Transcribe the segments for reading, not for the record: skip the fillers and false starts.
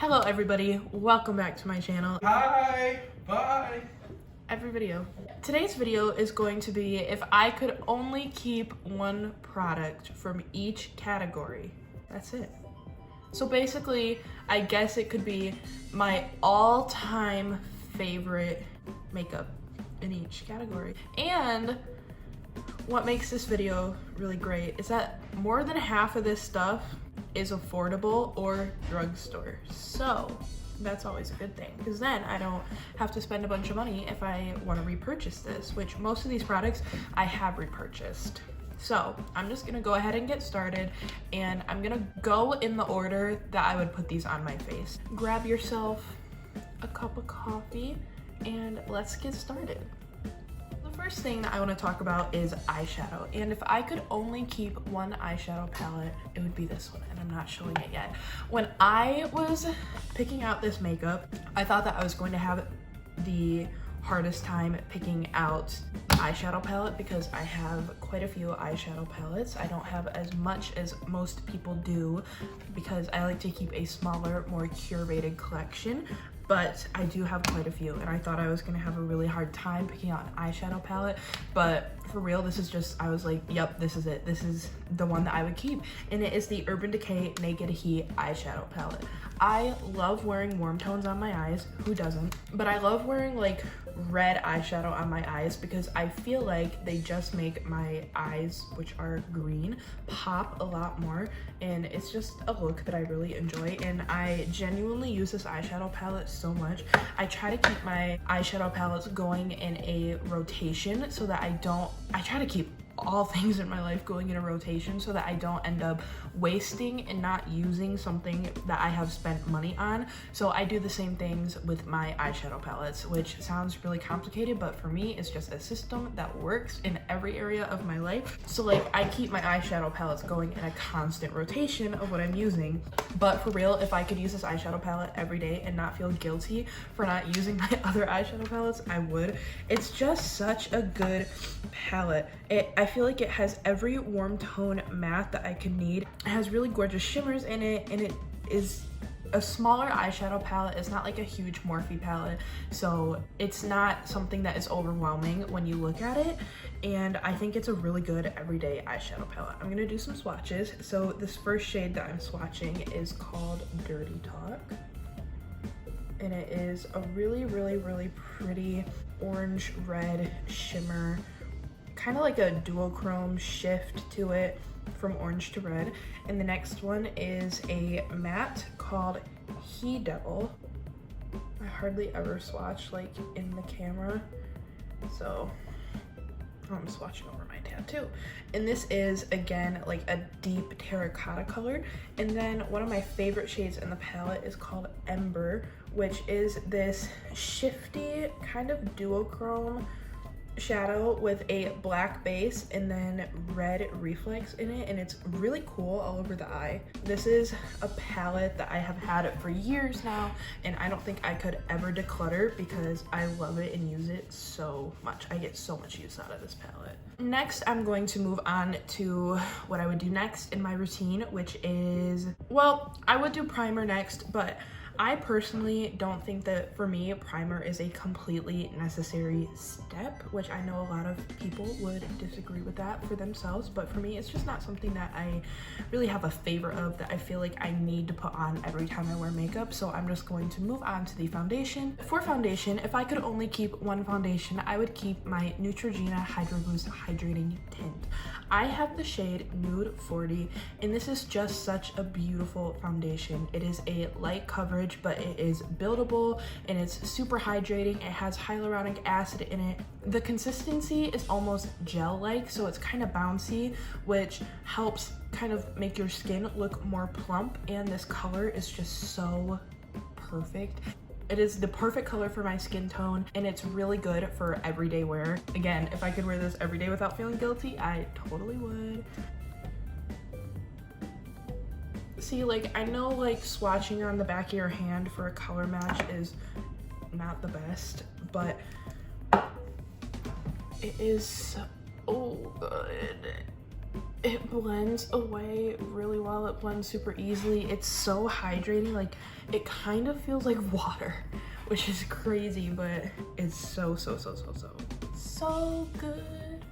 Hello everybody, welcome back to my channel. Hi, bye. Every video. Today's video is going to be if I could only keep one product from each category. That's it. So basically, I guess it could be my all-time favorite makeup in each category. And what makes this video really great is that more than half of this stuff is affordable or drugstore. So that's always a good thing because then I don't have to spend a bunch of money if I want to repurchase this, which most of these products I have repurchased. So I'm just gonna go ahead and get started, and I'm gonna go in the order that I would put these on my face. Grab yourself a cup of coffee and let's get started. The first thing that I want to talk about is eyeshadow, and if I could only keep one eyeshadow palette, it would be this one, and I'm not showing it yet. When I was picking out this makeup, I thought that I was going to have the hardest time picking out the eyeshadow palette because I have quite a few eyeshadow palettes. I don't have as much as most people do because I like to keep a smaller, more curated collection, but I do have quite a few, and I thought I was gonna have a really hard time picking out an eyeshadow palette, but for real, this is just, I was like, yep, this is it. This is the one that I would keep, and it is the Urban Decay Naked Heat eyeshadow palette. I love wearing warm tones on my eyes, who doesn't? But I love wearing like red eyeshadow on my eyes because I feel like they just make my eyes, which are green, pop a lot more, and it's just a look that I really enjoy, and I genuinely use this eyeshadow palette so much. I try to keep my eyeshadow palettes going in a rotation so that I try to keep all things in my life going in a rotation so that I don't end up wasting and not using something that I have spent money on. So I do the same things with my eyeshadow palettes, which sounds really complicated, but for me it's just a system that works in every area of my life. So like I keep my eyeshadow palettes going in a constant rotation of what I'm using. But for real, if I could use this eyeshadow palette every day and not feel guilty for not using my other eyeshadow palettes, I would. It's just such a good palette. I feel like it has every warm tone matte that I could need. It has really gorgeous shimmers in it, and it is a smaller eyeshadow palette. It's not like a huge Morphe palette, so it's not something that is overwhelming when you look at it, and I think it's a really good everyday eyeshadow palette. I'm gonna do some swatches. So this first shade that I'm swatching is called Dirty Talk, and it is a really pretty orange red shimmer, kind of like a duochrome shift to it from orange to red. And the next one is a matte called He Devil. I hardly ever swatch like in the camera, so I'm swatching over my tattoo. And this is again like a deep terracotta color. And then one of my favorite shades in the palette is called Ember, which is this shifty kind of duochrome shadow with a black base and then red reflex in it, and it's really cool all over the eye. This is a palette that I have had for years now, and I don't think I could ever declutter because I love it and use it so much. I get so much use out of this palette. Next, I'm going to move on to what I would do next in my routine, which is, well, I would do primer next, but I personally don't think that for me primer is a completely necessary step, which I know a lot of people would disagree with that for themselves, but for me it's just not something that I really have a favor of, that I feel like I need to put on every time I wear makeup. So I'm just going to move on to the foundation. For foundation, if I could only keep one foundation, I would keep my Neutrogena Hydro Boost Hydrating Tint. I have the shade Nude 40, and this is just such a beautiful foundation. It is a light coverage, but it is buildable and it's super hydrating. It has hyaluronic acid in it. The consistency is almost gel-like, so it's kind of bouncy, which helps kind of make your skin look more plump, and this color is just so perfect. It is the perfect color for my skin tone, and it's really good for everyday wear. Again, if I could wear this every day without feeling guilty, I totally would. See, like, I know like swatching on the back of your hand for a color match is not the best, but it is so good. It blends away really well. It blends super easily. It's so hydrating. Like, it kind of feels like water, which is crazy, but it's so good.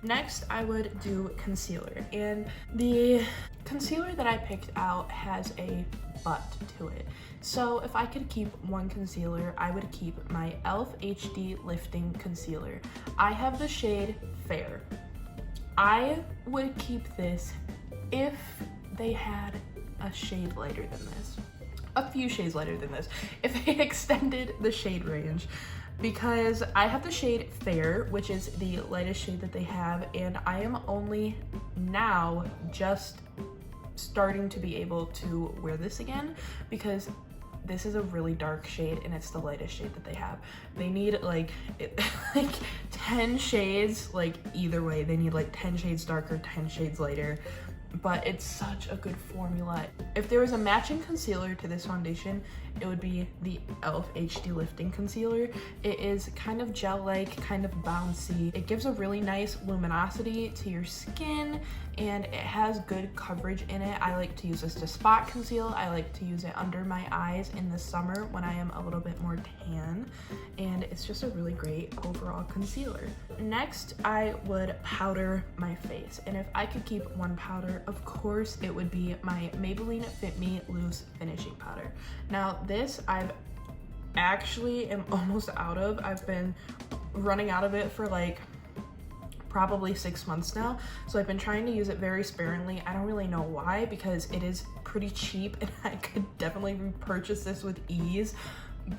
Next, I would do concealer, and the concealer that I picked out has a but to it. So if I could keep one concealer, I would keep my e.l.f. HD Lifting Concealer. I have the shade Fair. I would keep this if they had a shade lighter than this. A few shades lighter than this. If they extended the shade range. Because I have the shade Fair, which is the lightest shade that they have, and I am only now just starting to be able to wear this again because this is a really dark shade and it's the lightest shade that they have. They need like 10 shades, like either way. They need like 10 shades darker, 10 shades lighter. But it's such a good formula. If there was a matching concealer to this foundation, it would be the e.l.f. HD Lifting Concealer. It is kind of gel-like, kind of bouncy. It gives a really nice luminosity to your skin, and it has good coverage in it. I like to use this to spot conceal. I like to use it under my eyes in the summer when I am a little bit more tan, and it's just a really great overall concealer. Next, I would powder my face, and if I could keep one powder, of course it would be my Maybelline Fit Me Loose Finishing Powder. Now this I've actually am almost out of. I've been running out of it for like probably 6 months now, so I've been trying to use it very sparingly. I don't really know why, because it is pretty cheap and I could definitely repurchase this with ease,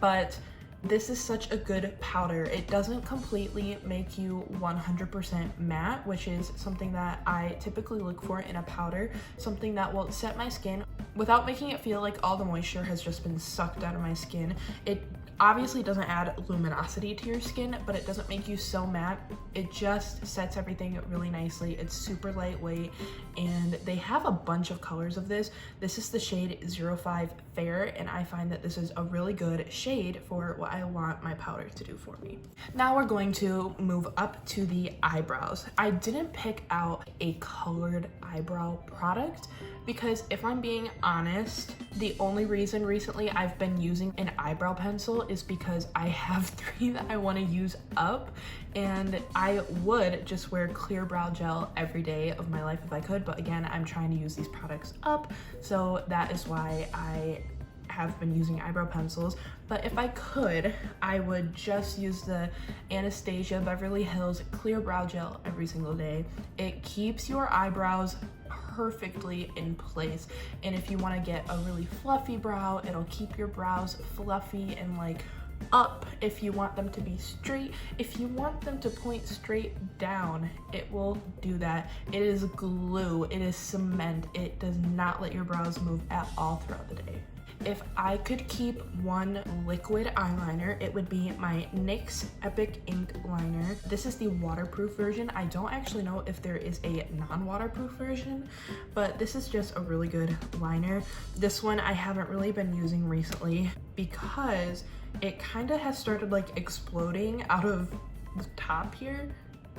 but this is such a good powder. It doesn't completely make you 100% matte, which is something that I typically look for in a powder, something that will set my skin without making it feel like all the moisture has just been sucked out of my skin. It obviously doesn't add luminosity to your skin, but it doesn't make you so matte. It just sets everything really nicely. It's super lightweight, and they have a bunch of colors of this. This is the shade 05 Fair, and I find that this is a really good shade for what I want my powder to do for me. Now we're going to move up to the eyebrows. I didn't pick out a colored eyebrow product because, if I'm being honest, the only reason recently I've been using an eyebrow pencil is because I have 3 that I want to use up, and I would just wear clear brow gel every day of my life if I could, but again, I'm trying to use these products up, so that is why I have been using eyebrow pencils. But if I could, I would just use the Anastasia Beverly Hills Clear Brow Gel every single day. It keeps your eyebrows perfectly in place, and if you want to get a really fluffy brow, it'll keep your brows fluffy and like up. If you want them to be straight, if you want them to point straight down, it will do that. It is glue, it is cement. It does not let your brows move at all throughout the day. If I could keep one liquid eyeliner, it would be my NYX Epic Ink Liner. This is the waterproof version. I don't actually know if there is a non-waterproof version, but this is just a really good liner. This one I haven't really been using recently because it kind of has started like exploding out of the top here.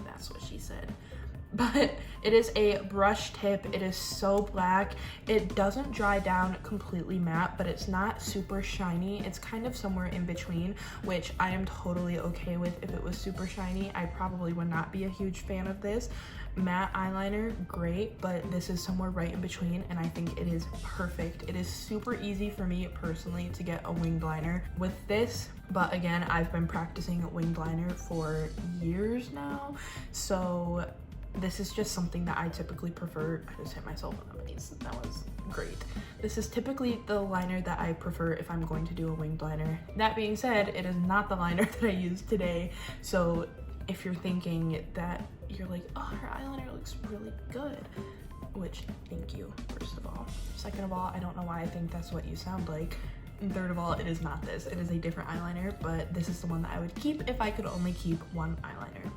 That's what she said. But it is a brush tip. It is so black. It doesn't dry down completely matte, but it's not super shiny. It's kind of somewhere in between, which I am totally okay with. If it was super shiny, I probably would not be a huge fan of this. Matte eyeliner, great, but this is somewhere right in between, and I think it is perfect. It is super easy for me personally to get a winged liner with this, but again, I've been practicing winged liner for years now, so this is just something that I typically prefer. I just hit myself in the face. That was great. This is typically the liner that I prefer if I'm going to do a winged liner. That being said, it is not the liner that I used today. So if you're thinking that you're like, oh, her eyeliner looks really good, which thank you, first of all. Second of all, I don't know why I think that's what you sound like. And third of all, it is not this. It is a different eyeliner, but this is the one that I would keep if I could only keep one eyeliner.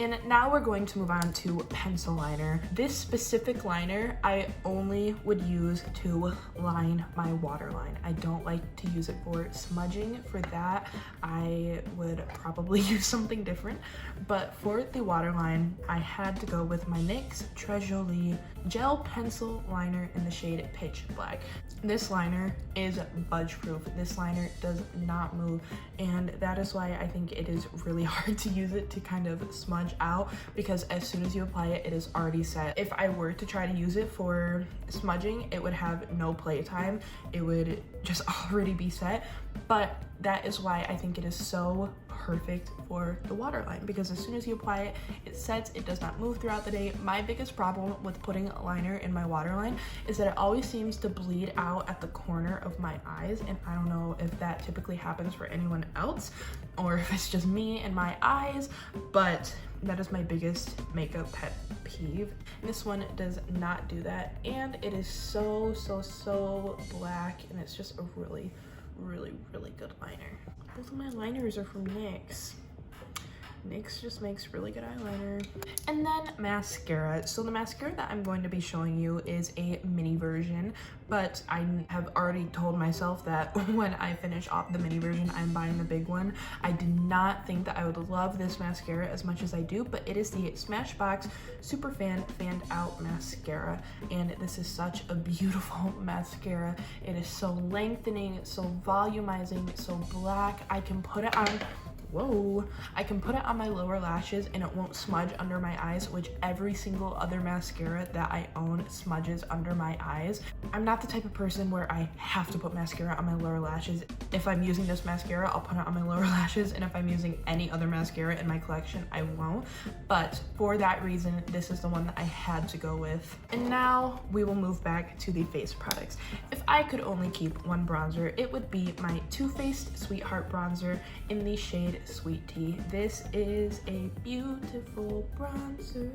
And now we're going to move on to pencil liner. This specific liner I only would use to line my waterline. I don't like to use it for smudging. For that, I would probably use something different. But for the waterline, I had to go with my NYX Jolie gel pencil liner in the shade Pitch Black. This liner is budge proof. This liner does not move, and that is why I think it is really hard to use it to kind of smudge out, because as soon as you apply it, it is already set. If I were to try to use it for smudging, it would have no play time. It would just already be set. But that is why I think it is so perfect for the waterline, because as soon as you apply it, it sets, it does not move throughout the day. My biggest problem with putting a liner in my waterline is that it always seems to bleed out at the corner of my eyes, and I don't know if that typically happens for anyone else or if it's just me and my eyes, but that is my biggest makeup pet peeve. This one does not do that, and it is so black, and it's just a really good liner. Both of my liners are from NYX. NYX just makes really good eyeliner. And then mascara. So the mascara that I'm going to be showing you is a mini version, but I have already told myself that when I finish off the mini version, I'm buying the big one. I did not think that I would love this mascara as much as I do, but it is the Smashbox Superfan Fanned Out Mascara, and this is such a beautiful mascara. It is so lengthening, so volumizing, so black. I can put it on I can put it on my lower lashes and it won't smudge under my eyes, which every single other mascara that I own smudges under my eyes. I'm not the type of person where I have to put mascara on my lower lashes. If I'm using this mascara, I'll put it on my lower lashes, and if I'm using any other mascara in my collection, I won't. But for that reason, this is the one that I had to go with. And now we will move back to the face products. If I could only keep one bronzer, it would be my Too Faced Sweetheart bronzer in the shade Sweet Tea. This is a beautiful bronzer.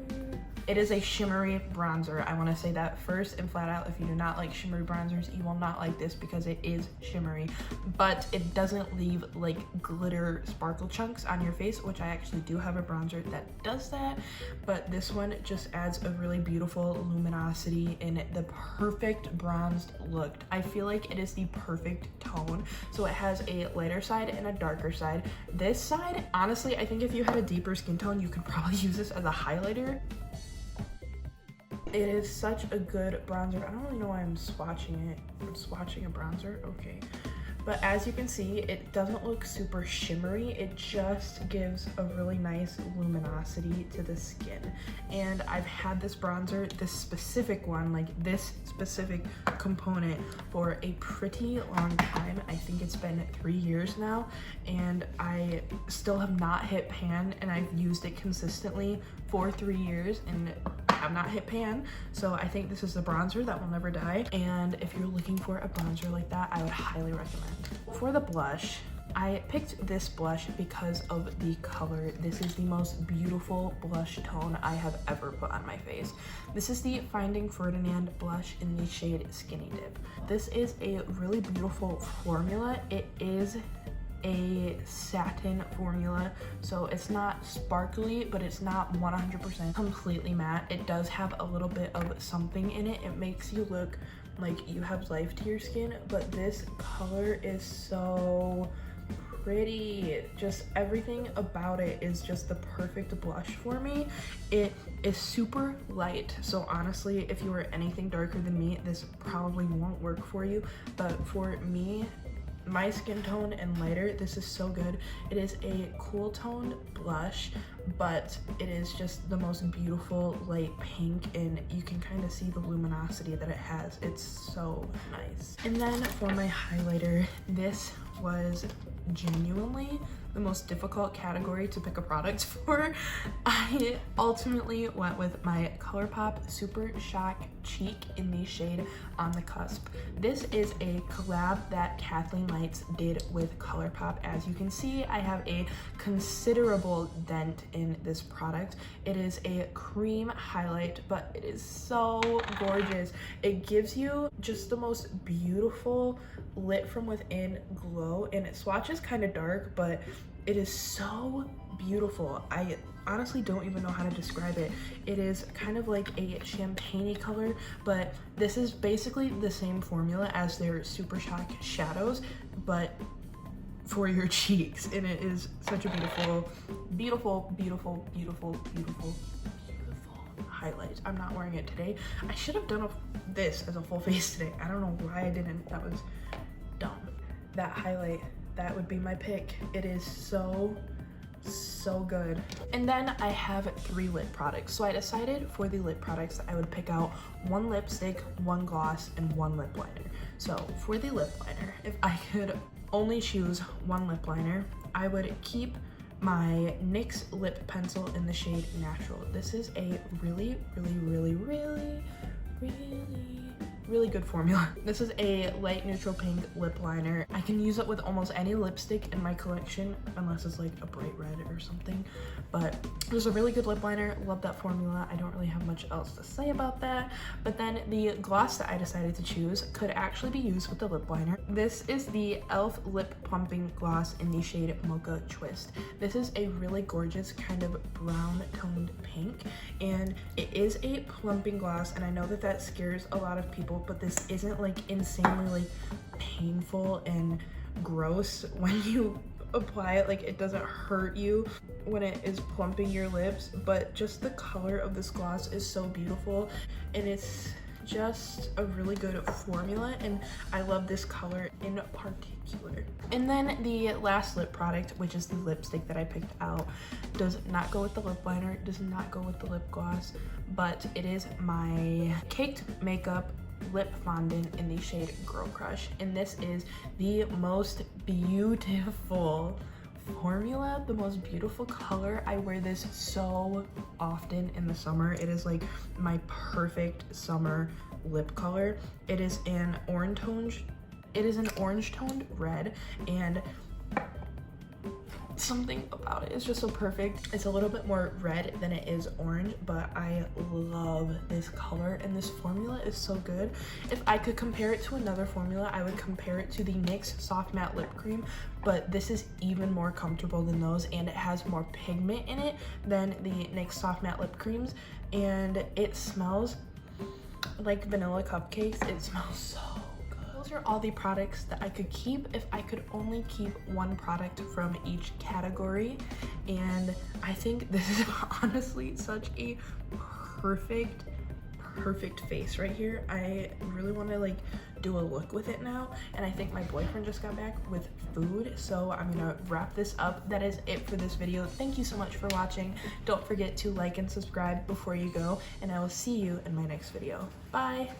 It is a shimmery bronzer. I want to say that first and flat out. If you do not like shimmery bronzers, you will not like this because it is shimmery, but it doesn't leave like glitter sparkle chunks on your face, which I actually do have a bronzer that does that, but this one just adds a really beautiful luminosity and the perfect bronzed look. I feel like it is the perfect tone. So it has a lighter side and a darker side. This side, honestly, I think if you had a deeper skin tone, you could probably use this as a highlighter. It is such a good bronzer. I don't really know why I'm swatching it. I'm swatching a bronzer, okay. But as you can see, it doesn't look super shimmery. It just gives a really nice luminosity to the skin. And I've had this bronzer, this specific one, like this specific component, for a pretty long time. I think it's been 3 years now, and I still have not hit pan, and I've used it consistently for 3 years and have not hit pan. So I think this is the bronzer that will never die. And if you're looking for a bronzer like that, I would highly recommend. For the blush, I picked this blush because of the color. This is the most beautiful blush tone I have ever put on my face. This is the Finding Ferdinand blush in the shade Skinny Dip. This is a really beautiful formula. It is a satin formula, so it's not sparkly, but it's not 100% completely matte. It does have a little bit of something in it. It makes you look like you have life to your skin, but this color is so pretty. Just everything about it is just the perfect blush for me. It is super light, so honestly, if you are anything darker than me, this probably won't work for you, but for me, my skin tone and lighter, this is so good. It is a cool toned blush, but it is just the most beautiful light pink, and you can kind of see the luminosity that it has. It's so nice. And then for my highlighter, this was genuinely the most difficult category to pick a product for. I ultimately went with my ColourPop Super Shock Cheek in the shade On the Cusp. This is a collab that Kathleen Lights did with ColourPop. As you can see, I have a considerable dent in this product. It is a cream highlight, but it is so gorgeous. It gives you just the most beautiful lit from within glow, and it swatches kind of dark, but It is so beautiful. I honestly don't even know how to describe it. It is kind of like a champagne-y color, but this is basically the same formula as their Super Shock shadows, but for your cheeks. And it is such a beautiful, beautiful, beautiful, beautiful, beautiful, beautiful highlight. I'm not wearing it today. I should have done this as a full face today. I don't know why I didn't. That was dumb. That highlight, that would be my pick. It is so good. And then I have 3 lip products. So I decided for the lip products that I would pick out 1 lipstick, 1 gloss, and 1 lip liner. So for the lip liner, if I could only choose 1 lip liner, I would keep my NYX lip pencil in the shade Natural. This is a really good formula. This is a light neutral pink lip liner. I can use it with almost any lipstick in my collection, unless it's like a bright red or something. But this is a really good lip liner. Love that formula. I don't really have much else to say about that. But then the gloss that I decided to choose could actually be used with the lip liner. This is the e.l.f. Lip Plumping Gloss in the shade Mocha Twist. This is a really gorgeous kind of brown toned pink, and it is a plumping gloss, and I know that that scares a lot of people, but this isn't like insanely like painful and gross when you apply it. Like, it doesn't hurt you when it is plumping your lips, but just the color of this gloss is so beautiful, and it's just a really good formula, and I love this color in particular. And then the last lip product, which is the lipstick that I picked out, does not go with the lip liner, does not go with the lip gloss, but it is my Caked Makeup lip fondant in the shade Girl Crush, and this is the most beautiful formula, the most beautiful color. I wear this so often in the summer. It is like my perfect summer lip color. It is an orange toned red, and something about it is just so perfect. It's a little bit more red than it is orange, but I love this color, and this formula is so good. If I could compare it to another formula, I would compare it to the NYX Soft Matte Lip Cream, but this is even more comfortable than those, and it has more pigment in it than the NYX Soft Matte Lip Creams, and it smells like vanilla cupcakes. It smells so good. Those are all the products that I could keep if I could only keep 1 product from each category, and I think this is honestly such a perfect face right here. I really want to like do a look with it now, and I think my boyfriend just got back with food, so I'm gonna wrap this up. That is it for this video. Thank you so much for watching. Don't forget to like and subscribe before you go, and I will see you in my next video. Bye.